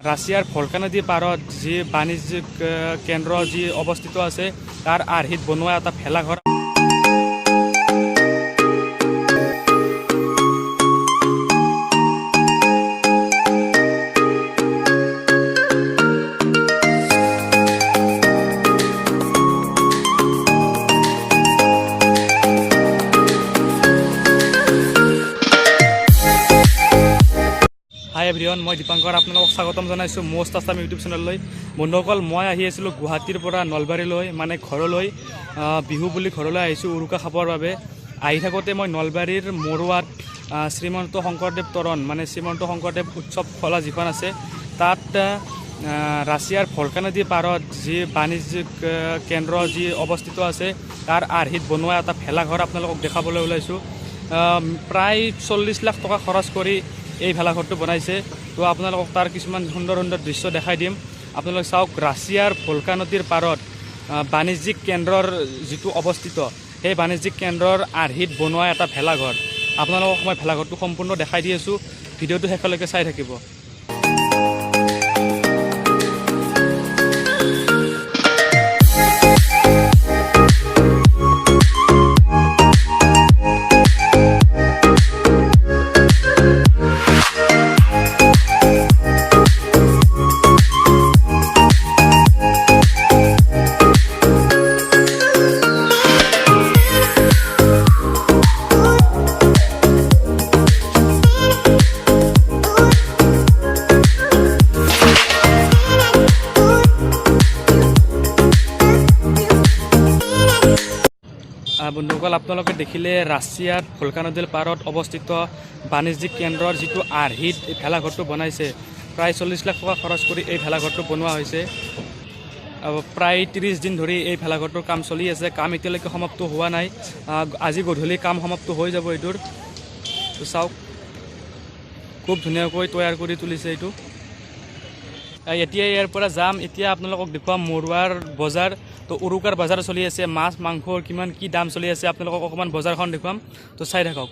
ৰাশিয়াৰ Volker নদী পাৰত যি বাণিজ্যিক কেন্দ্ৰ যি অবস্থিত আছে তাৰ আৰ্হিত বনোৱা এটা ভেলাঘৰ। হাই এভৰিৱান, মই দীপাংকৰ আপোনালোকক স্বাগতম জনাইছোঁ মষ্ট আছাম ইউটিউব চেনেললৈ। বন্ধুসকল, মই আহি আছিলোঁ গুৱাহাটীৰ পৰা নলবাৰীলৈ, মানে ঘৰলৈ বিহু বুলি ঘৰলৈ আহিছোঁ উৰুকা খাবৰ বাবে। আহি থাকোঁতে মই নলবাৰীৰ মৰুৱাত শ্ৰীমন্ত শংকৰদেৱ তৰণ মানে শ্ৰীমন্ত শংকৰদেৱ উৎসৱ খোলা যিখন আছে তাত ৰাছিয়াৰ ভলকা নদী পাৰত যি বাণিজ্যিক কেন্দ্ৰ যি অৱস্থিত আছে তাৰ আৰ্হিত বনোৱা এটা ভেলাঘৰ আপোনালোকক দেখাবলৈ ওলাইছোঁ। প্ৰায় 40 লাখ টকা খৰচ কৰি এই ভেলাঘৰটো বনাইছে। তো আপোনালোকক তাৰ কিছুমান সুন্দৰ সুন্দৰ দৃশ্য দেখাই দিম। আপোনালোক চাওক, ৰাছিয়াৰ ভলকা নদীৰ পাৰত বাণিজ্যিক কেন্দ্ৰৰ যিটো অৱস্থিত সেই বাণিজ্যিক কেন্দ্ৰৰ আৰ্হিত বনোৱা এটা ভেলাঘৰ। আপোনালোকক মই ভেলাঘৰটো সম্পূৰ্ণ দেখাই দি আছোঁ, ভিডিঅ'টো শেষলৈকে চাই থাকিব। বন্ধুসকল, আপোনালোকে দেখিলে ৰাছিয়াত ভলকা নদীৰ পাৰত অৱস্থিত বাণিজ্যিক কেন্দ্ৰৰ যিটো আৰ্হিত এই ভেলাঘৰটো বনাইছে। প্ৰায় 40 লাখ টকা খৰচ কৰি এই ভেলাঘৰটো বনোৱা হৈছে। প্ৰায় 30 দিন ধৰি এই ভেলাঘৰটোৰ কাম চলি আছে। কাম এতিয়ালৈকে সমাপ্ত হোৱা নাই। আজি গধূলি কাম সমাপ্ত হৈ যাব এইটোৰ। চাওক, খুব ধুনীয়াকৈ তৈয়াৰ কৰি তুলিছে এইটো। এতিয়া ইয়াৰ পৰা যাম, এতিয়া আপোনালোকক দেখুৱাম মৰুৱাৰ বজাৰ। তো উৰুকাৰ বজাৰ চলি আছে, মাছ মাংসৰ কিমান কি দাম চলি আছে আপোনালোকক অকণমান বজাৰখন দেখুৱাম। তো চাই থাকক।